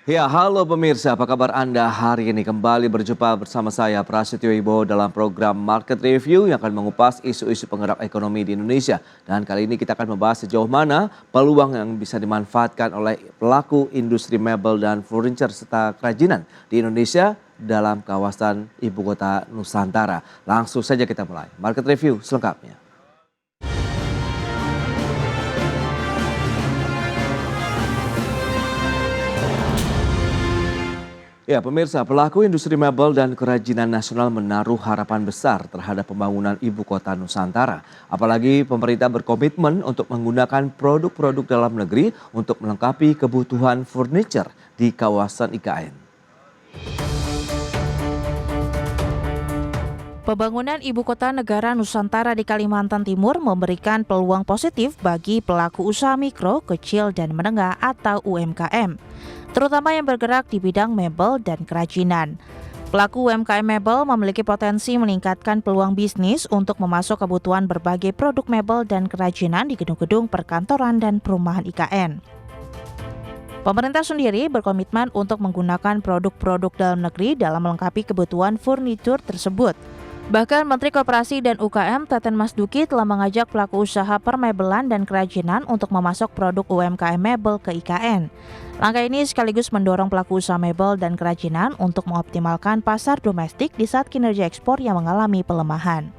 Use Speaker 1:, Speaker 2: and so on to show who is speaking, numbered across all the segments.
Speaker 1: Ya, halo pemirsa, apa kabar Anda hari ini? Kembali berjumpa bersama saya Prasetyo Ibo dalam program Market Review yang akan mengupas isu-isu penggerak ekonomi di Indonesia. Dan kali ini kita akan membahas sejauh mana peluang yang bisa dimanfaatkan oleh pelaku industri mebel dan furniture serta kerajinan di Indonesia dalam kawasan Ibu Kota Nusantara. Langsung saja kita mulai. Market Review selengkapnya. Ya, pemirsa, pelaku industri mebel dan kerajinan nasional menaruh harapan besar terhadap pembangunan ibu kota Nusantara. Apalagi pemerintah berkomitmen untuk menggunakan produk-produk dalam negeri untuk melengkapi kebutuhan furniture di kawasan IKN.
Speaker 2: Pembangunan ibu kota negara Nusantara di Kalimantan Timur memberikan peluang positif bagi pelaku usaha mikro, kecil, dan menengah atau UMKM, terutama yang bergerak di bidang mebel dan kerajinan. Pelaku UMKM mebel memiliki potensi meningkatkan peluang bisnis untuk memasok kebutuhan berbagai produk mebel dan kerajinan di gedung-gedung perkantoran dan perumahan IKN. Pemerintah sendiri berkomitmen untuk menggunakan produk-produk dalam negeri dalam melengkapi kebutuhan furnitur tersebut. Bahkan Menteri Koperasi dan UKM Teten Mas Duki telah mengajak pelaku usaha permebelan dan kerajinan untuk memasok produk UMKM mebel ke IKN. Langkah ini sekaligus mendorong pelaku usaha mebel dan kerajinan untuk mengoptimalkan pasar domestik di saat kinerja ekspor yang mengalami pelemahan.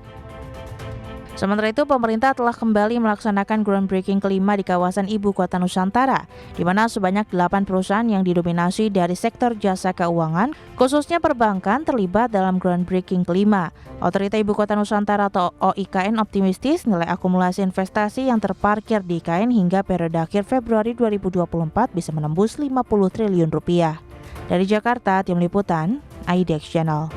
Speaker 2: Sementara itu, pemerintah telah kembali melaksanakan groundbreaking kelima di kawasan Ibu Kota Nusantara, di mana sebanyak 8 perusahaan yang didominasi dari sektor jasa keuangan, khususnya perbankan, terlibat dalam groundbreaking kelima. Otorita Ibu Kota Nusantara atau OIKN optimistis nilai akumulasi investasi yang terparkir di IKN hingga periode akhir Februari 2024 bisa menembus 50 triliun rupiah. Dari Jakarta, Tim Liputan, IDX Channel.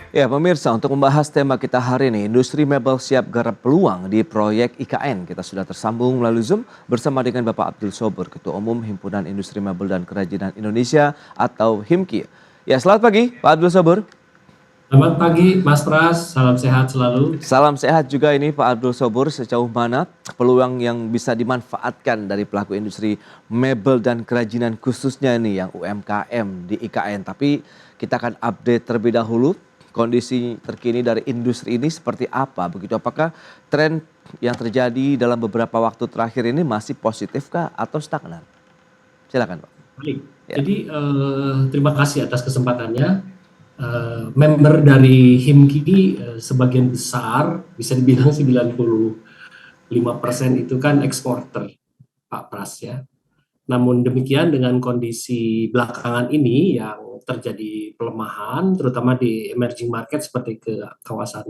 Speaker 1: Ya pemirsa, untuk membahas tema kita hari ini, industri mebel siap garap peluang di proyek IKN. Kita sudah tersambung melalui Zoom bersama dengan Bapak Abdul Sobur, Ketua Umum Himpunan Industri Mebel dan Kerajinan Indonesia atau HIMKI. Ya, selamat pagi Pak Abdul Sobur.
Speaker 3: Selamat pagi Mas Pras, salam sehat selalu.
Speaker 1: Salam sehat juga ini Pak Abdul Sobur, sejauh mana peluang yang bisa dimanfaatkan dari pelaku industri mebel dan kerajinan khususnya ini yang UMKM di IKN. Tapi kita akan update terlebih dahulu. Kondisi terkini dari industri ini seperti apa? Begitu, apakah tren yang terjadi dalam beberapa waktu terakhir ini masih positifkah atau stagnan? Silakan Pak.
Speaker 3: Baik,
Speaker 1: Ya.
Speaker 3: jadi terima kasih atas kesempatannya. Member dari HIMKI sebagian besar, bisa dibilang 95% itu kan eksporter, Pak Pras ya. Namun demikian dengan kondisi belakangan ini yang terjadi pelemahan, terutama di emerging market seperti ke kawasan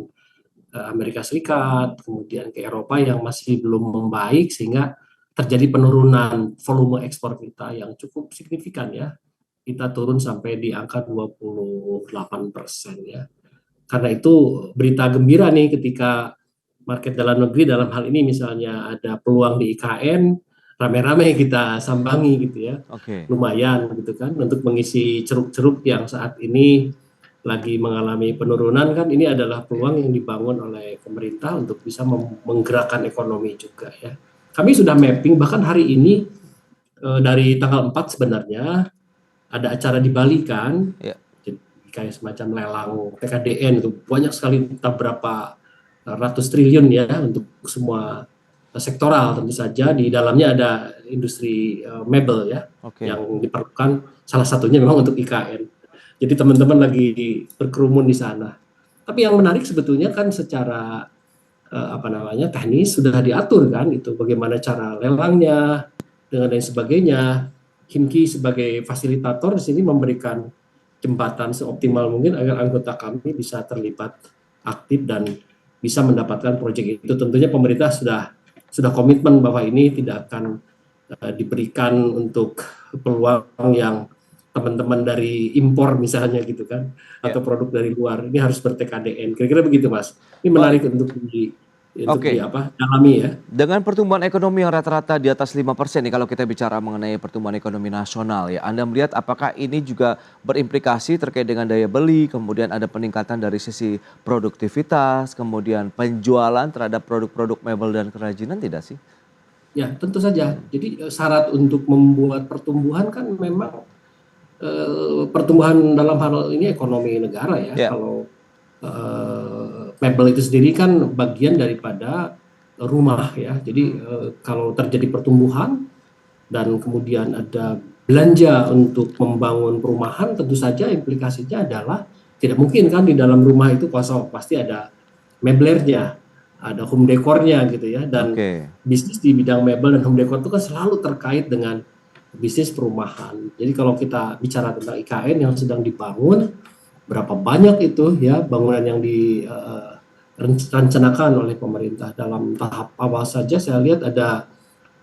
Speaker 3: Amerika Serikat, kemudian ke Eropa yang masih belum membaik sehingga terjadi penurunan volume ekspor kita yang cukup signifikan ya. Kita turun sampai di angka 28% ya. Karena itu berita gembira nih ketika market dalam negeri dalam hal ini misalnya ada peluang di IKN, rame-rame kita sambangi gitu ya. Lumayan gitu kan untuk mengisi ceruk-ceruk yang saat ini lagi mengalami penurunan kan, ini adalah peluang yang dibangun oleh pemerintah untuk bisa menggerakkan ekonomi juga ya. Kami sudah mapping bahkan hari ini dari tanggal 4 sebenarnya ada acara di Bali kan. Kayak semacam lelang PKDN itu banyak sekali, entah berapa ratus triliun ya untuk semua sektoral. Tentu saja di dalamnya ada industri mebel ya, yang diperlukan salah satunya memang untuk IKN. Jadi teman-teman lagi berkerumun di sana. Tapi yang menarik sebetulnya kan secara teknis sudah diatur kan itu bagaimana cara lelangnya dengan lain sebagainya. HIMKI sebagai fasilitator di sini memberikan jembatan seoptimal mungkin agar anggota kami bisa terlibat aktif dan bisa mendapatkan proyek itu. Tentunya pemerintah sudah komitmen bahwa ini tidak akan diberikan untuk peluang yang teman-teman dari impor misalnya gitu kan, atau produk dari luar. Ini harus ber-TKDN. Kira-kira begitu Mas. Ini menarik untuk dalami ya.
Speaker 1: Dengan pertumbuhan ekonomi yang rata-rata di atas 5% nih, kalau kita bicara mengenai pertumbuhan ekonomi nasional ya, Anda melihat apakah ini juga berimplikasi terkait dengan daya beli, kemudian ada peningkatan dari sisi produktivitas, kemudian penjualan terhadap produk-produk mebel dan kerajinan tidak sih?
Speaker 3: Ya, tentu saja. Jadi syarat untuk membuat pertumbuhan kan memang pertumbuhan dalam hal ini ekonomi negara ya.
Speaker 1: Ya,
Speaker 3: Kalau mebel itu sendiri kan bagian daripada rumah ya. Jadi kalau terjadi pertumbuhan dan kemudian ada belanja untuk membangun perumahan, tentu saja implikasinya adalah tidak mungkin kan di dalam rumah itu kosong, pasti ada meblernya, ada home decornya gitu ya. Dan
Speaker 1: oke.
Speaker 3: bisnis di bidang mebel dan home decor itu kan selalu terkait dengan bisnis perumahan. Jadi kalau kita bicara tentang IKN yang sedang dibangun, berapa banyak itu ya bangunan yang direncanakan oleh pemerintah. Dalam tahap awal saja saya lihat ada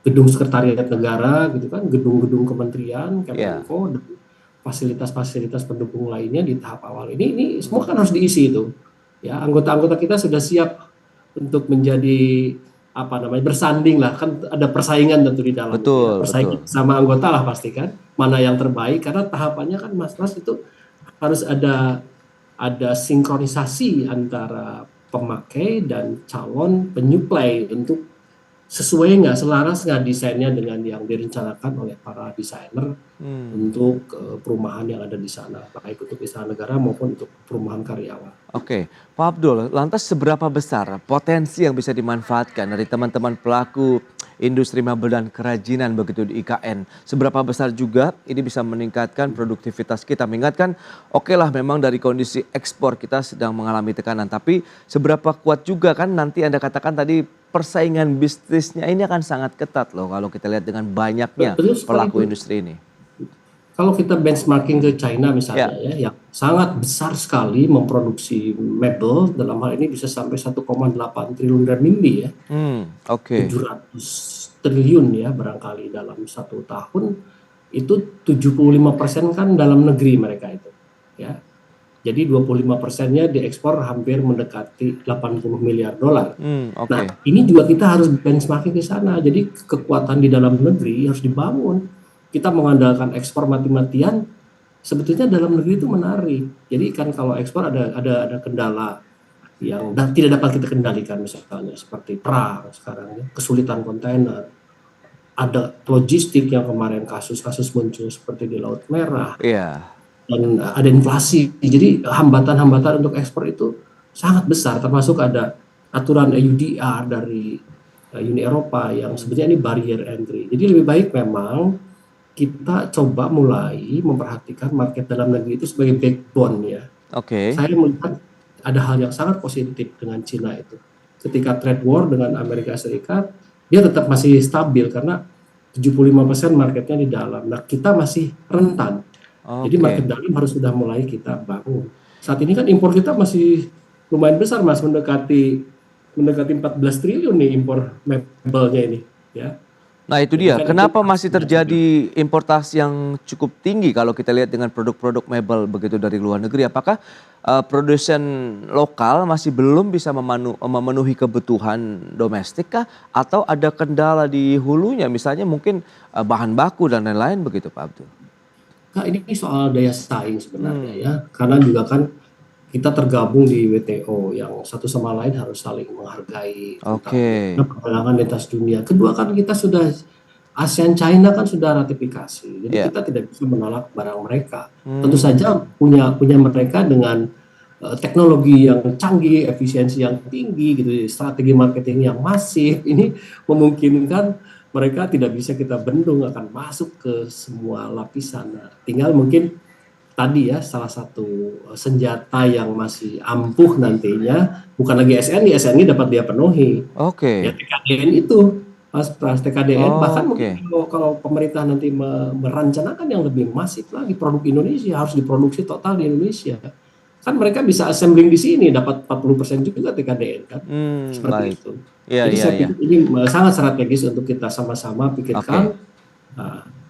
Speaker 3: gedung sekretariat negara gitu kan, gedung-gedung kementerian,
Speaker 1: Ya,
Speaker 3: Kemenko, dan fasilitas-fasilitas pendukung lainnya di tahap awal ini semua kan harus diisi itu. Ya, anggota-anggota kita sudah siap untuk menjadi apa namanya bersanding lah, kan ada persaingan tentu di dalam itu ya,
Speaker 1: betul, betul.
Speaker 3: persaingan sama anggota lah pasti kan, mana yang terbaik karena tahapannya kan Mas itu harus ada sinkronisasi antara pemakai dan calon penyuplai untuk sesuai nggak, selaras nggak desainnya dengan yang direncanakan oleh para desainer
Speaker 1: Hmm.
Speaker 3: untuk perumahan yang ada di sana, baik untuk istana negara maupun untuk perumahan karyawan.
Speaker 1: Oke, Pak Abdul, lantas seberapa besar potensi yang bisa dimanfaatkan dari teman-teman pelaku industri mebel dan kerajinan begitu di IKN? Seberapa besar juga ini bisa meningkatkan produktivitas kita? Mengingatkan, oke lah memang dari kondisi ekspor kita sedang mengalami tekanan, tapi seberapa kuat juga kan nanti Anda katakan tadi persaingan bisnisnya ini akan sangat ketat loh kalau kita lihat dengan banyaknya
Speaker 3: Betul sekali
Speaker 1: pelaku
Speaker 3: itu.
Speaker 1: industri ini.
Speaker 3: Kalau kita benchmarking ke China
Speaker 1: Ya,
Speaker 3: misalnya ya, yang sangat besar sekali memproduksi mebel, dalam hal ini bisa sampai 1,8 triliun renminbi ya,
Speaker 1: oke.
Speaker 3: 700 triliun ya barangkali dalam satu tahun, itu 75% kan dalam negeri mereka itu ya. Jadi 25%-nya diekspor hampir mendekati 80 miliar dolar. Nah,
Speaker 1: Oke.
Speaker 3: ini juga kita harus benchmarking ke sana. Jadi kekuatan di dalam negeri harus dibangun. Kita mengandalkan ekspor mati-matian, sebetulnya dalam negeri itu menarik. Jadi kan kalau ekspor ada kendala yang tidak dapat kita kendalikan, misalnya seperti perang sekarang ya, kesulitan kontainer, ada logistik yang kemarin kasus-kasus muncul seperti di Laut Merah,
Speaker 1: Iya.
Speaker 3: dan ada inflasi. Jadi hambatan-hambatan untuk ekspor itu sangat besar, termasuk ada aturan EUDR dari Uni Eropa yang sebetulnya ini barrier entry. Jadi lebih baik memang kita coba mulai memperhatikan market dalam negeri itu sebagai backbone ya.
Speaker 1: Oke.
Speaker 3: Saya melihat ada hal yang sangat positif dengan Cina itu. Ketika trade war dengan Amerika Serikat, dia tetap masih stabil karena 75% marketnya di dalam. Nah, kita masih rentan. Jadi market
Speaker 1: Oke.
Speaker 3: dalam harus sudah mulai kita bangun. Saat ini kan impor kita masih lumayan besar Mas, mendekati 14 triliun nih impor mebelnya ini ya.
Speaker 1: Nah itu
Speaker 3: Jadi
Speaker 1: dia,
Speaker 3: kan itu
Speaker 1: kenapa masih terjadi importasi yang cukup tinggi kalau kita lihat dengan produk-produk mebel begitu dari luar negeri? Apakah produsen lokal masih belum bisa memenuhi kebutuhan domestik kah? Atau ada kendala di hulunya, misalnya mungkin bahan baku dan lain-lain begitu Pak Abdul?
Speaker 3: Nah, ini soal daya saing sebenarnya ya, karena juga kan kita tergabung di WTO yang satu sama lain harus saling menghargai tentang
Speaker 1: Oke.
Speaker 3: perdagangan lintas dunia. Kedua kan kita sudah ASEAN China kan sudah ratifikasi, jadi
Speaker 1: Ya.
Speaker 3: kita tidak bisa menolak barang mereka. Tentu saja punya mereka dengan teknologi yang canggih, efisiensi yang tinggi gitu, strategi marketing yang masif, ini memungkinkan mereka tidak bisa kita bendung, akan masuk ke semua lapisan. Nah, tinggal mungkin tadi ya salah satu senjata yang masih ampuh nantinya bukan lagi SNI, SNI dapat dia penuhi.
Speaker 1: Oke.
Speaker 3: Ya TKDN itu, Mas Pras, TKDN bahkan mungkin
Speaker 1: Oke.
Speaker 3: kalau pemerintah nanti merencanakan yang lebih masif lagi, produk Indonesia harus diproduksi total di Indonesia. Kan mereka bisa assembling di sini dapat 40% juga TKDN kan. Seperti
Speaker 1: Baik.
Speaker 3: itu.
Speaker 1: Iya,
Speaker 3: Jadi
Speaker 1: iya,
Speaker 3: saya
Speaker 1: iya.
Speaker 3: pikir ini sangat strategis untuk kita sama-sama pikirkan.
Speaker 1: Oke.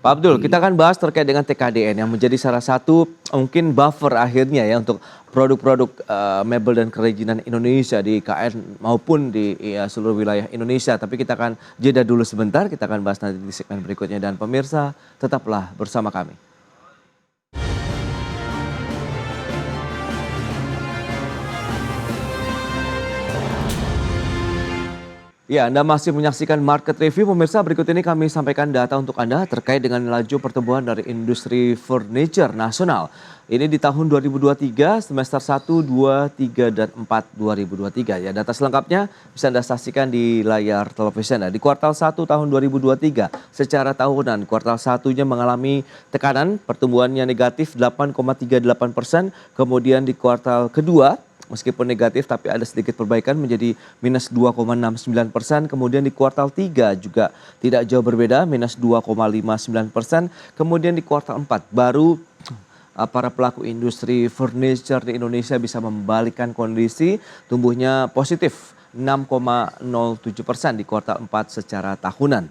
Speaker 1: Pak Abdul, kita akan bahas terkait dengan TKDN yang menjadi salah satu mungkin buffer akhirnya ya untuk produk-produk mebel dan kerajinan Indonesia di IKN maupun di seluruh wilayah Indonesia. Tapi kita akan jeda dulu sebentar, kita akan bahas nanti di segmen berikutnya. Dan pemirsa, tetaplah bersama kami. Ya, Anda masih menyaksikan Market Review. Pemirsa, berikut ini kami sampaikan data untuk Anda terkait dengan laju pertumbuhan dari industri furniture nasional. Ini di tahun 2023, semester 1, 2, 3, dan 4 2023. Ya, data selengkapnya bisa Anda saksikan di layar televisi Anda. Di kuartal 1 tahun 2023, secara tahunan, kuartal 1-nya mengalami tekanan, pertumbuhannya negatif 8,38%. Kemudian di kuartal kedua, meskipun negatif tapi ada sedikit perbaikan menjadi minus 2,69%. Kemudian di kuartal 3 juga tidak jauh berbeda, minus 2,59%. Kemudian di kuartal 4 baru para pelaku industri furniture di Indonesia bisa membalikan kondisi, tumbuhnya positif 6,07% di kuartal 4 secara tahunan.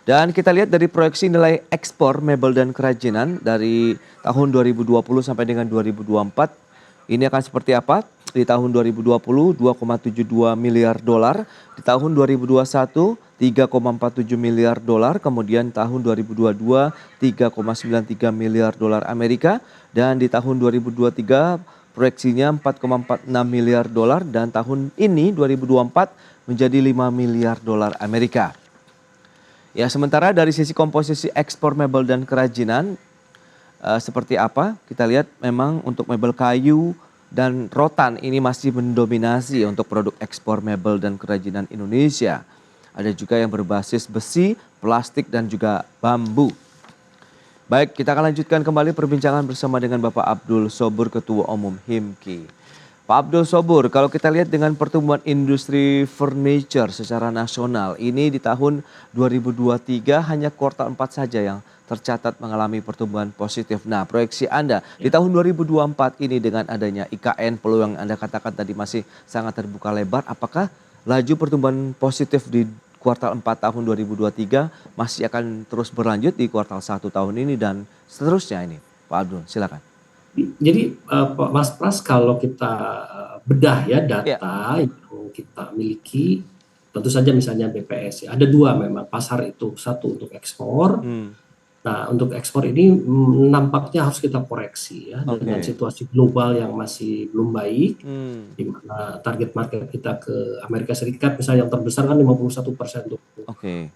Speaker 1: Dan kita lihat dari proyeksi nilai ekspor mebel dan kerajinan dari tahun 2020 sampai dengan 2024. Ini akan seperti apa? Di tahun 2020 2,72 miliar dolar, di tahun 2021 3,47 miliar dolar, kemudian tahun 2022 3,93 miliar dolar Amerika, dan di tahun 2023 proyeksinya 4,46 miliar dolar, dan tahun ini 2024 menjadi 5 miliar dolar Amerika. Ya, sementara dari sisi komposisi ekspor mebel dan kerajinan, seperti apa? Kita lihat memang untuk mebel kayu dan rotan ini masih mendominasi untuk produk ekspor mebel dan kerajinan Indonesia. Ada juga yang berbasis besi, plastik, dan juga bambu. Baik, kita akan lanjutkan kembali perbincangan bersama dengan Bapak Abdul Sobur, Ketua Umum HIMKI. Pak Abdul Sobur, kalau kita lihat dengan pertumbuhan industri furniture secara nasional, ini di tahun 2023 hanya kuartal 4 saja yang tercatat mengalami pertumbuhan positif. Nah, proyeksi Anda di tahun 2024 ini dengan adanya IKN, peluang yang Anda katakan tadi masih sangat terbuka lebar, apakah laju pertumbuhan positif di kuartal 4 tahun 2023 masih akan terus berlanjut di kuartal 1 tahun ini dan seterusnya ini? Pak Abdul, silakan.
Speaker 3: Jadi Mas Pras, kalau kita bedah ya
Speaker 1: Ya.
Speaker 3: data yang kita miliki, tentu saja misalnya BPS ya, ada dua memang pasar itu, satu untuk ekspor. Nah, untuk ekspor ini nampaknya harus kita koreksi ya dengan situasi global yang masih belum baik, di mana target market kita ke Amerika Serikat misalnya yang terbesar kan 51% tuh.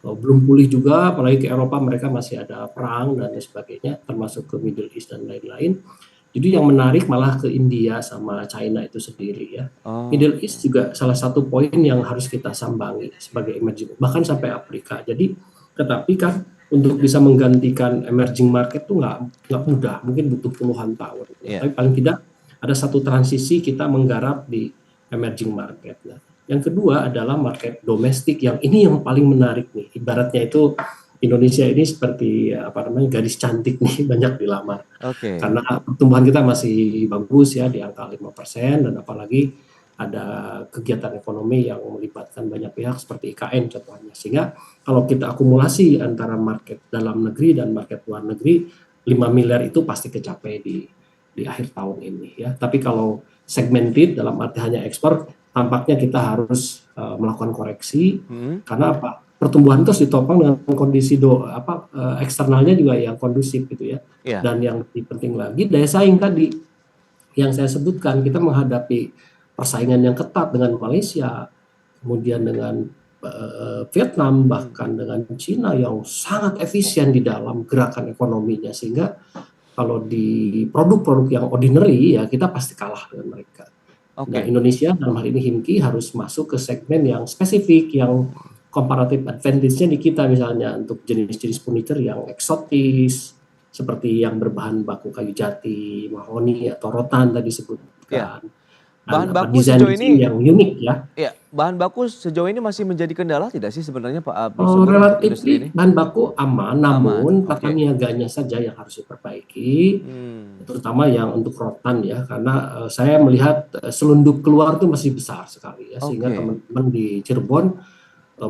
Speaker 3: Belum pulih juga, apalagi ke Eropa mereka masih ada perang dan sebagainya, termasuk ke Middle East dan lain-lain. Jadi yang menarik malah ke India sama China itu sendiri ya. Middle East juga salah satu poin yang harus kita sambangi sebagai emerging, bahkan sampai Afrika. Jadi tetapi kan untuk bisa menggantikan emerging market itu nggak mudah, mungkin butuh puluhan tahun. Tapi paling tidak ada satu transisi kita menggarap di emerging market. Nah, yang kedua adalah market domestik yang ini yang paling menarik nih. Ibaratnya itu Indonesia ini seperti gadis cantik nih, banyak dilamar. Karena pertumbuhan kita masih bagus ya di angka 5%, dan apalagi ada kegiatan ekonomi yang melibatkan banyak pihak seperti IKN contohnya. Sehingga kalau kita akumulasi antara market dalam negeri dan market luar negeri, 5 miliar itu pasti kecapai di akhir tahun ini ya. Tapi kalau segmented dalam arti hanya ekspor, tampaknya kita harus melakukan koreksi. Karena apa? Pertumbuhan terus ditopang dengan kondisi eksternalnya juga yang kondusif gitu ya. Dan yang lebih penting lagi daya saing tadi yang saya sebutkan, kita menghadapi persaingan yang ketat dengan Malaysia, kemudian dengan Vietnam, bahkan dengan Cina yang sangat efisien di dalam gerakan ekonominya, sehingga kalau di produk-produk yang ordinary ya kita pasti kalah dengan mereka. Nah, Indonesia dalam hal ini HIMKI harus masuk ke segmen yang spesifik, yang comparative advantage-nya di kita, misalnya untuk jenis-jenis furniture yang eksotis seperti yang berbahan baku kayu jati, mahoni atau rotan tadi sebutkan.
Speaker 1: Bahan baku sejauh ini
Speaker 3: yang unik ya.
Speaker 1: Bahan baku sejauh ini masih menjadi kendala tidak sih sebenarnya Pak Abdul?
Speaker 3: Relatif bahan baku aman, namun tata niaganya saja yang harus diperbaiki, terutama yang untuk rotan ya, karena saya melihat selundup keluar itu masih besar sekali ya, sehingga teman-teman di Cirebon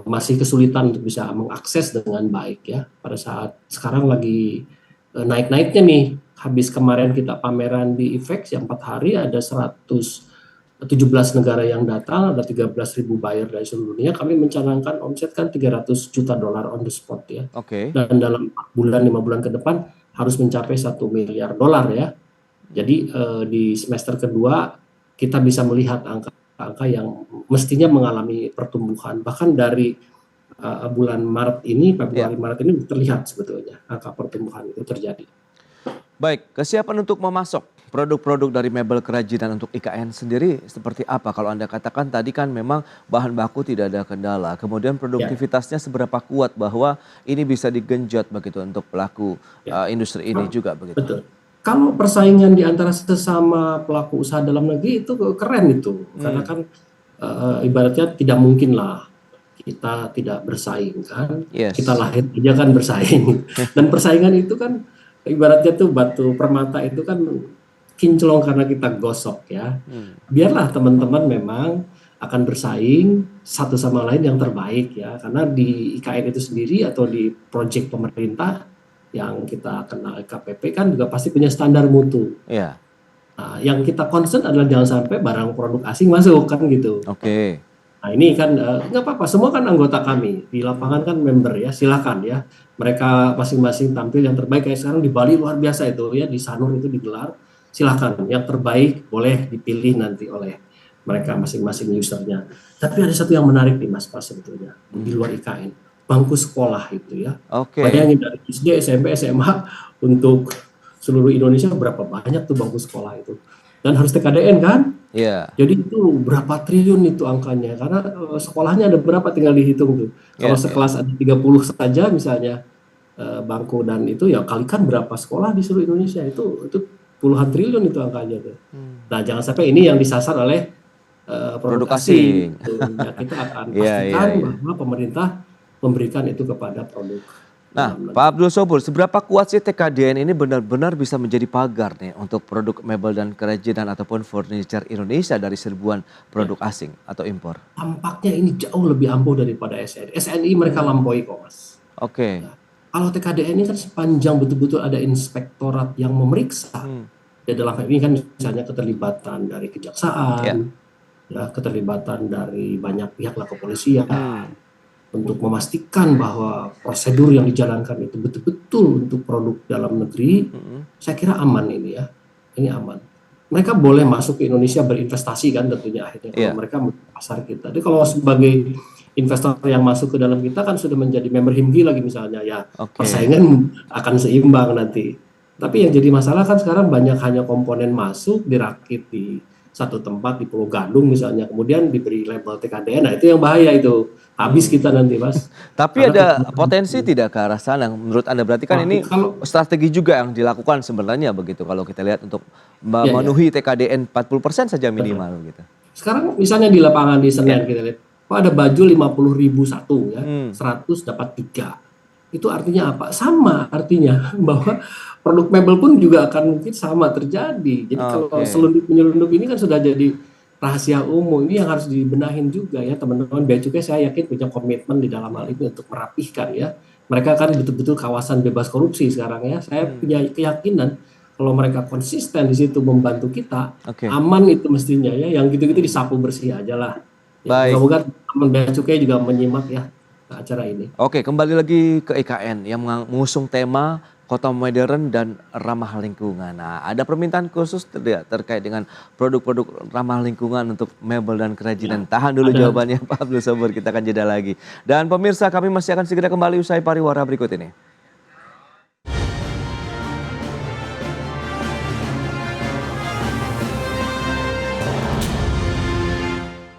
Speaker 3: masih kesulitan untuk bisa mengakses dengan baik ya. Pada saat sekarang lagi naik-naiknya nih, habis kemarin kita pameran di IFEX yang 4 hari ada 117 negara yang datang, ada 13.000 buyer dari seluruh dunia. Kami mencanangkan omset kan $300 juta on the spot ya. Dan dalam 4 bulan 5 bulan ke depan harus mencapai $1 miliar ya. Jadi di semester kedua kita bisa melihat angka angka yang mestinya mengalami pertumbuhan. Bahkan dari bulan Maret ini,
Speaker 1: Ya.
Speaker 3: Februari Maret ini terlihat sebetulnya angka pertumbuhan itu terjadi.
Speaker 1: Baik, kesiapan untuk memasok produk-produk dari mebel kerajinan untuk IKN sendiri seperti apa? Kalau Anda katakan tadi kan memang bahan baku tidak ada kendala. Kemudian
Speaker 3: Ya,
Speaker 1: produktivitasnya seberapa kuat bahwa ini bisa digenjot begitu untuk pelaku
Speaker 3: ya.
Speaker 1: industri ini juga begitu.
Speaker 3: Betul. Kalau persaingan di antara sesama pelaku usaha dalam negeri itu keren itu, karena
Speaker 1: Hmm,
Speaker 3: kan ibaratnya tidak mungkin lah kita tidak bersaing kan, kita
Speaker 1: yes.
Speaker 3: lahir aja kan bersaing, dan persaingan itu kan ibaratnya tuh batu permata itu kan kinclong karena kita gosok ya.
Speaker 1: Hmm,
Speaker 3: Biarlah teman-teman memang akan bersaing satu sama lain yang terbaik ya, karena di IKN itu sendiri atau di proyek pemerintah yang kita kenal KPP kan juga pasti punya standar mutu.
Speaker 1: ya,
Speaker 3: Nah, yang kita concern adalah jangan sampai barang produk asing masuk kan gitu.
Speaker 1: oke.
Speaker 3: Nah ini kan nggak apa-apa, semua kan anggota kami di lapangan
Speaker 1: Hmm,
Speaker 3: kan member ya, silakan ya. Mereka masing-masing tampil yang terbaik kayak sekarang di Bali luar biasa itu ya, di Sanur itu digelar. Silakan, yang terbaik boleh dipilih nanti oleh mereka masing-masing usernya. Tapi ada satu yang menarik nih Mas Pas sebetulnya di luar IKN, bangku sekolah itu ya.
Speaker 1: oke.
Speaker 3: Bayangin dari SD, SMP, SMA untuk seluruh Indonesia berapa banyak tuh bangku sekolah itu. Dan harus TKDN kan?
Speaker 1: Ya,
Speaker 3: Jadi itu berapa triliun itu angkanya, karena sekolahnya ada berapa tinggal dihitung tuh. Kalau
Speaker 1: ya, ya.
Speaker 3: sekelas ada 30 saja misalnya bangku dan itu ya kalikan berapa sekolah di seluruh Indonesia itu puluhan triliun itu angkanya tuh.
Speaker 1: Hmm,
Speaker 3: Nah, jangan sampai ini yang disasar oleh produk
Speaker 1: produk
Speaker 3: asing
Speaker 1: asing.
Speaker 3: gitu. Ya, kita akan
Speaker 1: Ya, ya,
Speaker 3: pastikan
Speaker 1: ya.
Speaker 3: bahwa pemerintah memberikan itu kepada produk
Speaker 1: Nah,
Speaker 3: dalam
Speaker 1: Pak
Speaker 3: negeri.
Speaker 1: Abdul Sobur, seberapa kuat sih TKDN ini benar-benar bisa menjadi pagar nih untuk produk mebel dan kerajinan ataupun furniture Indonesia dari serbuan
Speaker 3: Ya,
Speaker 1: produk asing atau impor?
Speaker 3: tampaknya ini jauh lebih ampuh daripada SNI. SNI mereka
Speaker 1: Hmm,
Speaker 3: lampaui kok, Mas.
Speaker 1: oke.
Speaker 3: Ya. Kalau TKDN ini kan sepanjang betul-betul ada inspektorat yang memeriksa.
Speaker 1: Hmm,
Speaker 3: Ya dalam hal ini kan misalnya keterlibatan dari kejaksaan,
Speaker 1: ya.
Speaker 3: ya keterlibatan dari banyak pihak lah kepolisian
Speaker 1: Hmm,
Speaker 3: untuk memastikan bahwa prosedur yang dijalankan itu betul-betul untuk produk dalam negeri.
Speaker 1: hmm,
Speaker 3: Saya kira aman ini ya, ini aman. Mereka boleh masuk ke Indonesia berinvestasi kan tentunya akhirnya kalau
Speaker 1: ya.
Speaker 3: mereka pasar kita. Jadi kalau sebagai investor yang masuk ke dalam kita kan sudah menjadi member HIMKI lagi misalnya ya,
Speaker 1: Oke.
Speaker 3: persaingan akan seimbang nanti. Tapi yang jadi masalah kan sekarang banyak hanya komponen masuk dirakit di satu tempat di Pulau Gadung misalnya, kemudian diberi label TKDN. Nah itu yang bahaya itu, habis
Speaker 1: Hmm.
Speaker 3: kita nanti Mas.
Speaker 1: Tapi
Speaker 3: Karena
Speaker 1: ada potensi tidak ke arah sana menurut Anda? Berarti kan
Speaker 3: wah,
Speaker 1: ini
Speaker 3: kalau
Speaker 1: strategi juga yang dilakukan sebenarnya begitu kalau kita lihat untuk
Speaker 3: ya ya
Speaker 1: memenuhi TKDN 40% saja
Speaker 3: betul.
Speaker 1: minimal gitu.
Speaker 3: Sekarang misalnya di lapangan di
Speaker 1: Ya.
Speaker 3: Senen kita lihat, kok ada baju 50.000 satu ya,
Speaker 1: Hmm,
Speaker 3: 100 dapat 3. Itu artinya apa? Sama artinya bahwa produk mebel pun juga akan mungkin sama terjadi. Jadi kalau
Speaker 1: oke.
Speaker 3: selundup menyelundup ini kan sudah jadi rahasia umum. Ini yang harus dibenahin juga ya teman-teman. Bea Cukai saya yakin punya komitmen di dalam hal ini untuk merapihkan ya. Mereka kan betul-betul kawasan bebas korupsi sekarang ya. Saya
Speaker 1: Hmm,
Speaker 3: punya keyakinan kalau mereka konsisten di situ membantu kita,
Speaker 1: oke.
Speaker 3: aman itu mestinya ya. Yang gitu-gitu
Speaker 1: Hmm,
Speaker 3: disapu bersih aja lah. Ya,
Speaker 1: baik.
Speaker 3: moga-moga teman Bea Cukai juga menyimak ya acara ini.
Speaker 1: Oke, kembali lagi ke IKN yang mengusung tema kota modern dan ramah lingkungan. Nah, ada permintaan khusus tidak terkait dengan produk-produk ramah lingkungan untuk mebel dan
Speaker 3: Ya,
Speaker 1: kerajinan? Tahan dulu
Speaker 3: ada.
Speaker 1: jawabannya Pak Abdul Sabur, kita akan jeda lagi. Dan pemirsa, kami masih akan segera kembali usai pariwara berikut ini.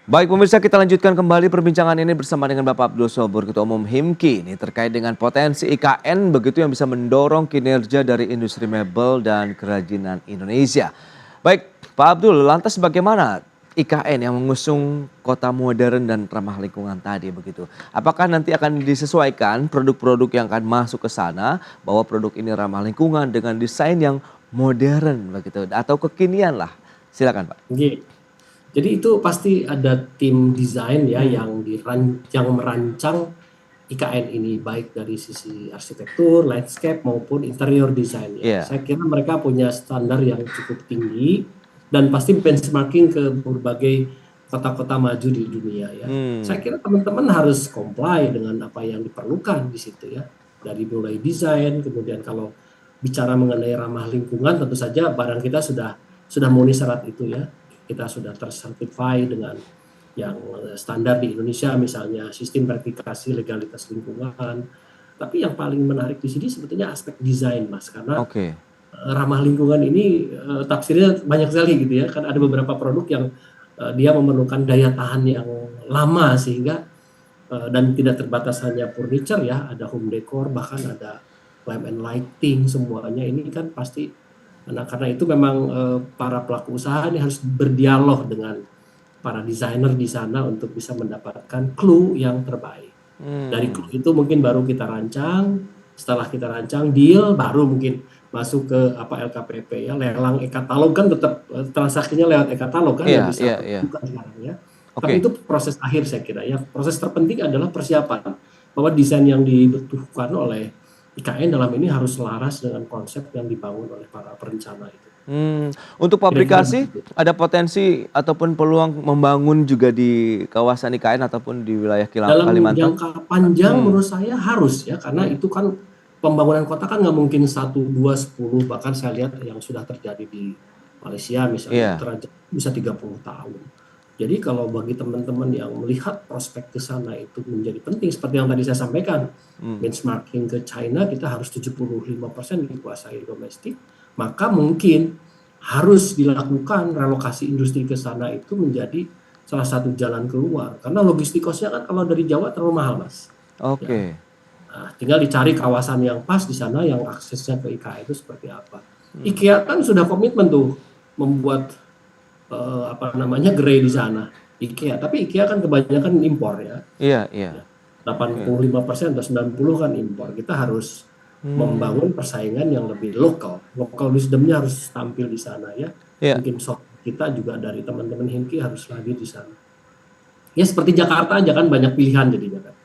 Speaker 1: Baik pemirsa, kita lanjutkan kembali perbincangan ini bersama dengan Bapak Abdul Sobur, Ketua Umum HIMKI. Ini terkait dengan potensi IKN begitu yang bisa mendorong kinerja dari industri mebel dan kerajinan Indonesia. Baik Pak Abdul, lantas bagaimana IKN yang mengusung kota modern dan ramah lingkungan tadi begitu? Apakah nanti akan disesuaikan produk-produk yang akan masuk ke sana bahwa produk ini ramah lingkungan dengan desain yang modern begitu atau kekinian lah? Silakan Pak.
Speaker 3: Oke. Jadi itu pasti ada tim desain ya
Speaker 1: Hmm,
Speaker 3: yang merancang IKN ini baik dari sisi arsitektur, landscape maupun interior design ya.
Speaker 1: iya.
Speaker 3: Saya kira mereka punya standar yang cukup tinggi dan pasti benchmarking ke berbagai kota-kota maju di dunia ya.
Speaker 1: Hmm.
Speaker 3: Saya kira teman-teman harus comply dengan apa yang diperlukan di situ ya. Dari mulai desain, kemudian kalau bicara mengenai ramah lingkungan tentu saja barang kita sudah memenuhi syarat itu ya. kita sudah tersertify dengan yang standar di Indonesia, misalnya sistem verifikasi legalitas lingkungan. Tapi yang paling menarik di sini sebetulnya aspek desain, Mas, karena
Speaker 1: Oke.
Speaker 3: ramah lingkungan ini tafsirnya banyak sekali gitu ya. Kan ada beberapa produk yang dia memerlukan daya tahan yang lama sehingga dan tidak terbatas hanya furniture ya, ada home decor, bahkan ada lamp and lighting, semuanya ini kan pasti. Nah, karena itu memang para pelaku usaha ini harus berdialog dengan para desainer di sana untuk bisa mendapatkan clue yang terbaik. Dari clue itu mungkin baru kita rancang, setelah kita rancang deal, baru mungkin masuk ke LKPP ya, lelang e-katalog kan tetap transaksinya lewat e-katalog kan yang bisa bukan sekarang ya. Tapi itu proses akhir saya kira ya. Proses terpenting adalah persiapan bahwa desain yang dibutuhkan oleh IKN dalam ini harus selaras dengan konsep yang dibangun oleh para perencana itu.
Speaker 1: Untuk pabrikasi ada potensi ataupun peluang membangun juga di kawasan IKN ataupun di wilayah
Speaker 3: Dalam
Speaker 1: Kalimantan?
Speaker 3: jangka panjang menurut saya harus ya, karena itu kan pembangunan kota kan nggak mungkin 1, 2, 10, bahkan saya lihat yang sudah terjadi di Malaysia misalnya bisa 30 tahun. Jadi kalau bagi teman-teman yang melihat prospek ke sana itu menjadi penting, seperti yang tadi saya sampaikan, benchmarking ke China kita harus 75% dikuasai domestik, maka mungkin harus dilakukan relokasi industri ke sana itu menjadi salah satu jalan keluar. Karena logistik cost-nya kan kalau dari Jawa terlalu mahal, Mas.
Speaker 1: Oke.
Speaker 3: Ya. Nah, tinggal dicari kawasan yang pas di sana yang aksesnya ke IKN itu seperti apa. IKEA kan sudah komitmen tuh membuat gerai di sana IKEA, tapi IKEA kan kebanyakan impor ya.
Speaker 1: Iya.
Speaker 3: 85% atau 90% kan impor. Kita harus membangun persaingan yang lebih lokal. Local wisdomnya harus tampil di sana ya. Mungkin kita juga dari teman-teman Himki harus lagi di sana. Ya seperti Jakarta aja kan banyak pilihan jadinya kan.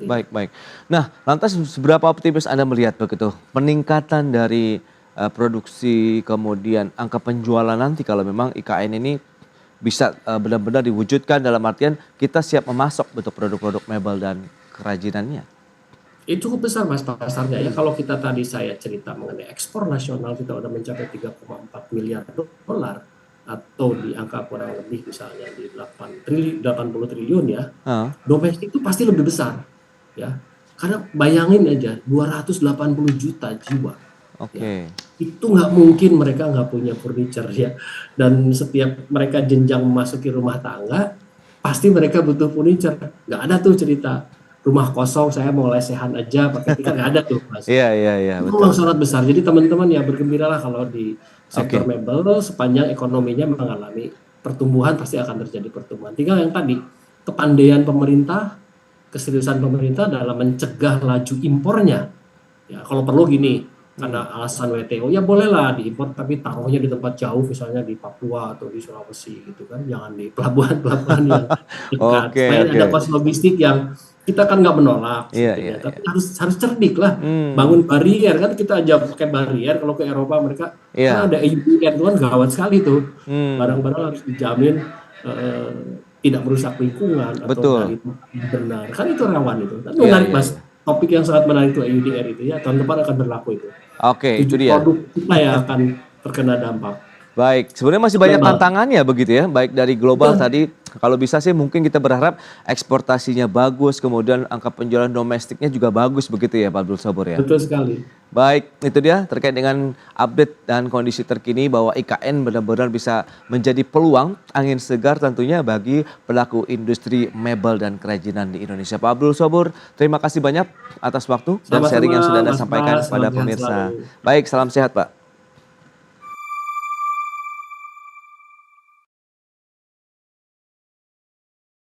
Speaker 1: Baik. Nah, lantas seberapa optimis Anda melihat begitu peningkatan dari produksi kemudian angka penjualan nanti kalau memang IKN ini bisa benar-benar diwujudkan dalam artian kita siap memasok bentuk produk-produk mebel dan kerajinannya?
Speaker 3: Itu cukup besar, Mas, pasarnya ya. Kalau kita tadi saya cerita mengenai ekspor nasional kita udah mencapai 3,4 miliar dolar atau di angka kurang lebih misalnya di 80 triliun ya. Domestik itu pasti lebih besar ya. Karena bayangin aja 280 juta jiwa. Ya, itu nggak mungkin mereka nggak punya furniture ya, dan setiap mereka jenjang memasuki rumah tangga pasti mereka butuh furniture. Nggak ada tuh cerita rumah kosong saya mau lesehan aja pakai tikar, nggak ada tuh, Mas.
Speaker 1: Iya,
Speaker 3: itu betul. Sangat besar. Jadi teman-teman ya bergembiralah kalau di sektor mebel sepanjang ekonominya mengalami pertumbuhan pasti akan terjadi pertumbuhan. Tinggal yang tadi kepandaian pemerintah, keseriusan pemerintah dalam mencegah laju impornya. Ya kalau perlu gini. Karena alasan WTO ya bolehlah diimpor tapi taruhnya di tempat jauh misalnya di Papua atau di Sulawesi gitu kan, jangan di pelabuhan-pelabuhan yang dekat. Supaya ada kos logistik yang kita kan nggak menolak, tapi harus cerdik lah, bangun barier kan, kita aja pakai barier kalau ke Eropa mereka kan ada EUDR itu kan gawat sekali tuh, barang-barang harus dijamin tidak merusak lingkungan atau dari benar kan, itu rawan itu kan. Menarik, Mas. Topik yang sangat menarik itu EUDR itu ya, tahun depan akan berlaku itu.
Speaker 1: Itu dia.
Speaker 3: Produk kita yang akan terkena dampak.
Speaker 1: Baik, sebenarnya masih banyak tantangannya begitu ya, baik dari global tadi. Kalau bisa sih mungkin kita berharap eksportasinya bagus, kemudian angka penjualan domestiknya juga bagus begitu ya Pak Abdul Sabur ya.
Speaker 3: Betul sekali.
Speaker 1: Baik, itu dia terkait dengan update dan kondisi terkini bahwa IKN benar-benar bisa menjadi peluang angin segar tentunya bagi pelaku industri mebel dan kerajinan di Indonesia. Pak Abdul Sabur, terima kasih banyak atas waktu dan sharing yang sudah Anda sampaikan kepada pemirsa. Baik, salam sehat Pak.